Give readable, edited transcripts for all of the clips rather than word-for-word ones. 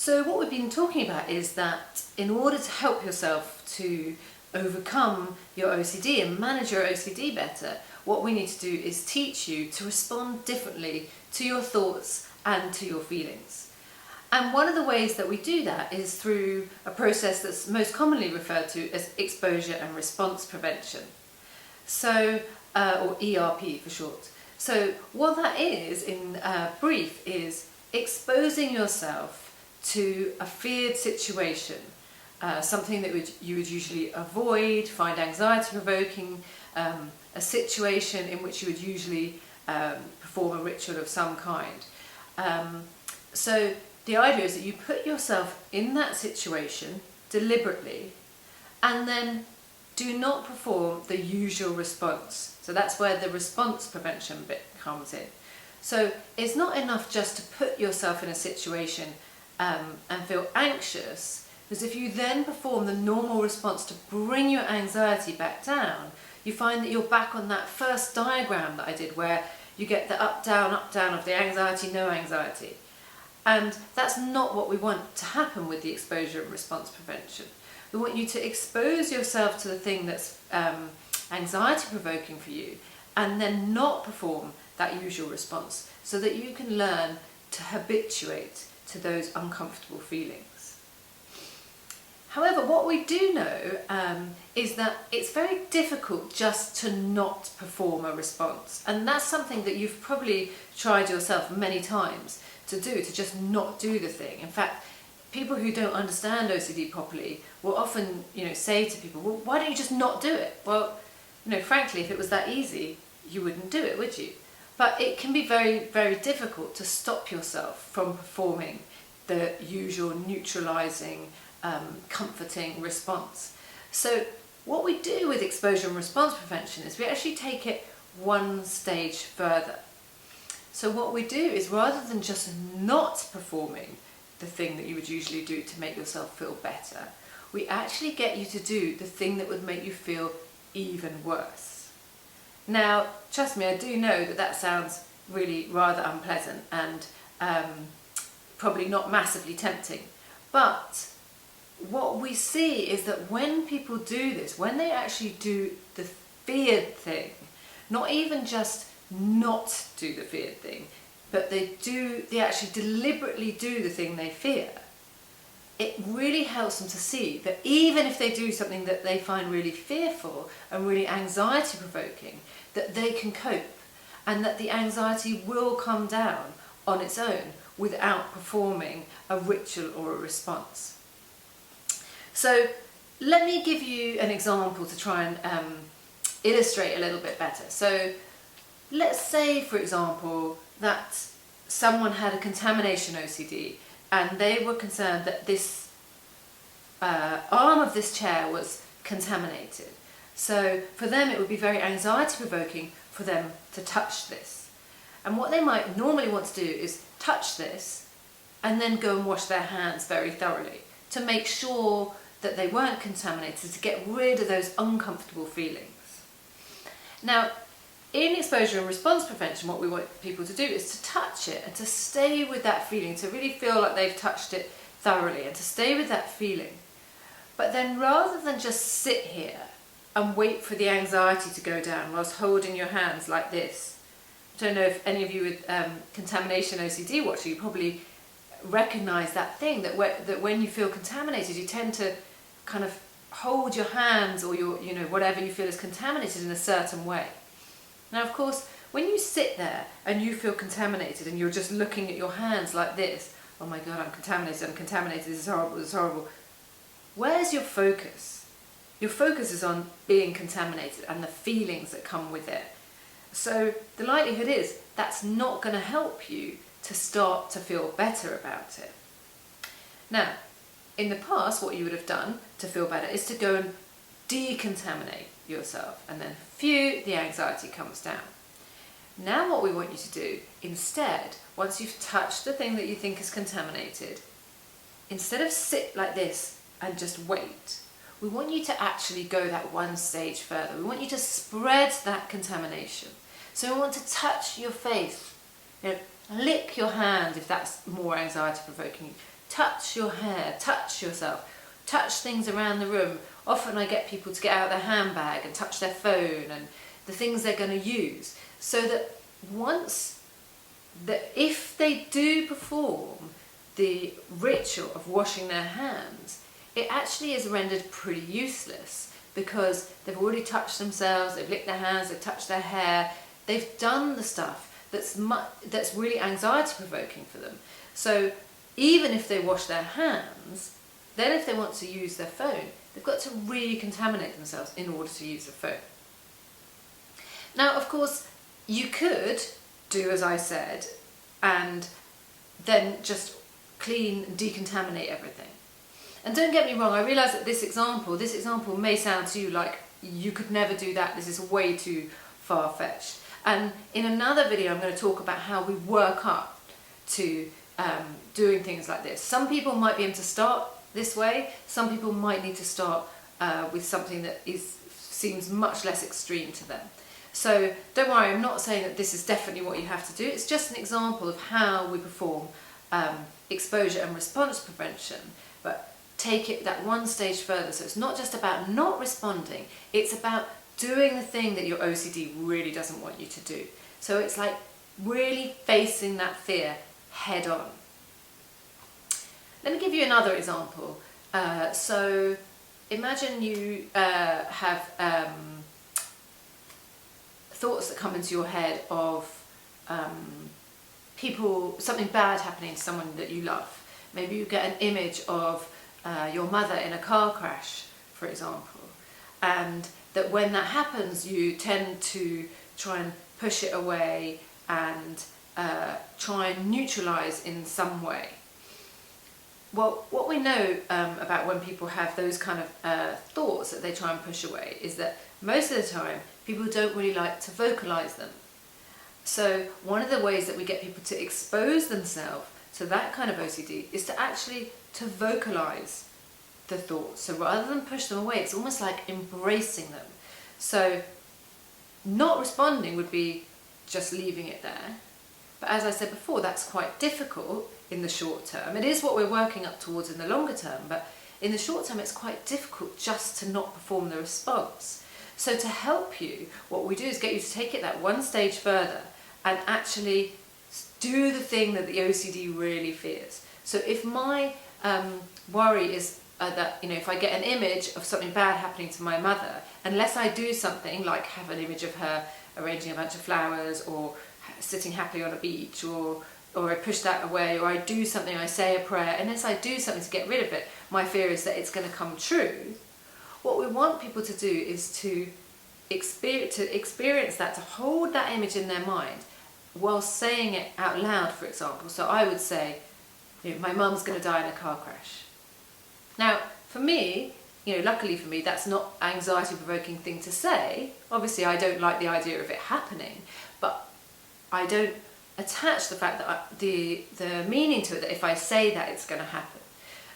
So what we've been talking about is that in order to help yourself to overcome your OCD and manage your OCD better, what we need to do is teach you to respond differently to your thoughts and to your feelings. And one of the ways that we do that is through a process that's most commonly referred to as exposure and response prevention. So, or ERP for short. So what that is, in brief, is exposing yourself to a feared situation, something that you would usually avoid, find anxiety-provoking, a situation in which you would usually perform a ritual of some kind. So the idea is that you put yourself in that situation deliberately and then do not perform the usual response. So that's where the response prevention bit comes in. So it's not enough just to put yourself in a situation and feel anxious, because if you then perform the normal response to bring your anxiety back down, you find that you're back on that first diagram that I did where you get the up, down of the anxiety, no anxiety. And that's not what we want to happen with the exposure and response prevention. We want you to expose yourself to the thing that's anxiety provoking for you and then not perform that usual response so that you can learn to habituate to those uncomfortable feelings. However, what we do know is that it's very difficult just to not perform a response, and that's something that you've probably tried yourself many times to do, to just not do the thing. In fact, people who don't understand OCD properly will often, say to people, well, why don't you just not do it? Well, frankly, if it was that easy, you wouldn't do it, would you? But it can be very, very difficult to stop yourself from performing the usual neutralizing, comforting response. So what we do with exposure and response prevention is we actually take it one stage further. So what we do is, rather than just not performing the thing that you would usually do to make yourself feel better, we actually get you to do the thing that would make you feel even worse. Now, trust me, I do know that that sounds really rather unpleasant and probably not massively tempting, but what we see is that when people do this, when they actually do the feared thing, not even just not do the feared thing, but they actually deliberately do the thing they fear, it really helps them to see that even if they do something that they find really fearful and really anxiety provoking, that they can cope and that the anxiety will come down on its own without performing a ritual or a response. So let me give you an example to try and illustrate a little bit better. So let's say, for example, that someone had a contamination OCD and they were concerned that this arm of this chair was contaminated. So for them it would be very anxiety provoking for them to touch this. And what they might normally want to do is touch this and then go and wash their hands very thoroughly to make sure that they weren't contaminated, to get rid of those uncomfortable feelings. Now, in exposure and response prevention, what we want people to do is to touch it and to stay with that feeling, to really feel like they've touched it thoroughly and to stay with that feeling. But then, rather than just sit here and wait for the anxiety to go down whilst holding your hands like this, I don't know if any of you with contamination OCD watch, you probably recognise that thing, that when you feel contaminated, you tend to kind of hold your hands or your, whatever you feel is contaminated in a certain way. Now, of course, when you sit there and you feel contaminated and you're just looking at your hands like this, oh my God, I'm contaminated, this is horrible, this is horrible. Where's your focus? Your focus is on being contaminated and the feelings that come with it. So the likelihood is that's not going to help you to start to feel better about it. Now, in the past, what you would have done to feel better is to go and decontaminate yourself, and then phew, the anxiety comes down. Now what we want you to do instead, once you've touched the thing that you think is contaminated, instead of sit like this and just wait, we want you to actually go that one stage further. We want you to spread that contamination. So we want to touch your face, lick your hand if that's more anxiety provoking. touch your hair, touch yourself, touch things around the room. Often I get people to get out their handbag and touch their phone and the things they're going to use, so that if they do perform the ritual of washing their hands, it actually is rendered pretty useless, because they've already touched themselves, they've licked their hands, they've touched their hair, they've done the stuff that's really anxiety provoking for them. So even if they wash their hands, then if they want to use their phone, they've got to recontaminate themselves in order to use the phone. Now, of course, you could do as I said and then just clean and decontaminate everything. And don't get me wrong, I realise that this example may sound to you like you could never do that, this is way too far-fetched. And in another video I'm going to talk about how we work up to doing things like this. Some people might be able to start this way, some people might need to start with something that seems much less extreme to them. So don't worry, I'm not saying that this is definitely what you have to do, it's just an example of how we perform exposure and response prevention, but take it that one stage further. So it's not just about not responding, it's about doing the thing that your OCD really doesn't want you to do. So it's like really facing that fear head on. Let me give you another example. So imagine you have thoughts that come into your head of something bad happening to someone that you love. Maybe you get an image of your mother in a car crash, for example, and that when that happens you tend to try and push it away and try and neutralise in some way. Well, what we know about when people have those kind of thoughts that they try and push away is that most of the time people don't really like to vocalise them. So one of the ways that we get people to expose themselves to that kind of OCD is to actually vocalise the thoughts. So rather than push them away, it's almost like embracing them. So not responding would be just leaving it there. But as I said before, that's quite difficult in the short term. It is what we're working up towards in the longer term, but in the short term it's quite difficult just to not perform the response. So to help you, what we do is get you to take it that one stage further and actually do the thing that the OCD really fears. So if my worry is that, if I get an image of something bad happening to my mother, unless I do something like have an image of her arranging a bunch of flowers or sitting happily on a beach, or I push that away, or I do something, I say a prayer, unless I do something to get rid of it, my fear is that it's going to come true. What we want people to do is to experience that, to hold that image in their mind while saying it out loud, for example. So I would say, my mum's going to die in a car crash. Now, for me, luckily for me, that's not an anxiety-provoking thing to say. Obviously, I don't like the idea of it happening, but I don't attach the fact that the meaning to it, that if I say that, it's going to happen.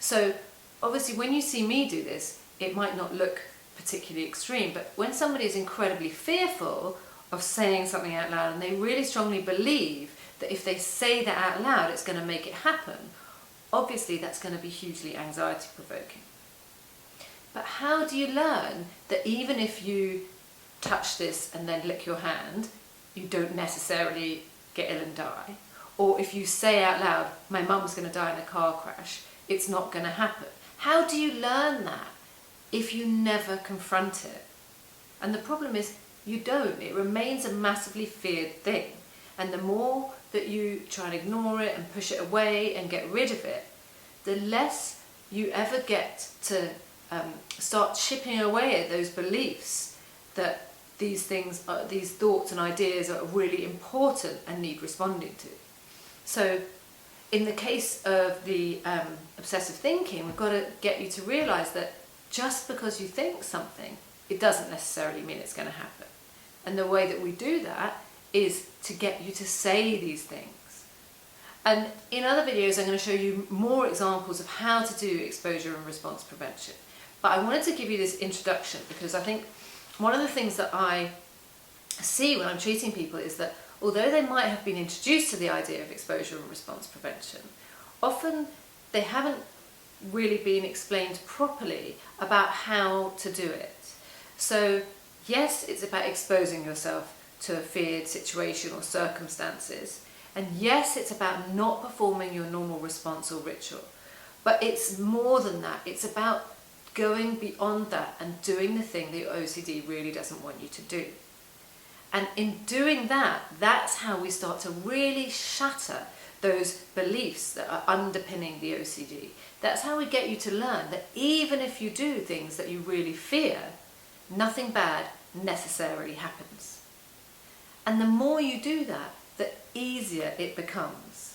So obviously, when you see me do this, it might not look particularly extreme, but when somebody is incredibly fearful of saying something out loud and they really strongly believe that if they say that out loud it's going to make it happen, obviously that's going to be hugely anxiety provoking. But how do you learn that even if you touch this and then lick your hand, you don't necessarily get ill and die? Or if you say out loud, my mum's going to die in a car crash, it's not going to happen? How do you learn that if you never confront it? And the problem is you don't. It remains a massively feared thing. And the more that you try and ignore it and push it away and get rid of it, the less you ever get to start chipping away at those beliefs that these things, these thoughts and ideas are really important and need responding to. So in the case of the obsessive thinking, we've got to get you to realise that just because you think something, it doesn't necessarily mean it's going to happen. And the way that we do that is to get you to say these things. And in other videos I'm going to show you more examples of how to do exposure and response prevention. But I wanted to give you this introduction because I think one of the things that I see when I'm treating people is that although they might have been introduced to the idea of exposure and response prevention, often they haven't really been explained properly about how to do it. So yes, it's about exposing yourself to a feared situation or circumstances, and yes, it's about not performing your normal response or ritual, but it's more than that. It's about going beyond that and doing the thing that your OCD really doesn't want you to do. And in doing that, that's how we start to really shatter those beliefs that are underpinning the OCD. That's how we get you to learn that even if you do things that you really fear, nothing bad necessarily happens. And the more you do that, the easier it becomes.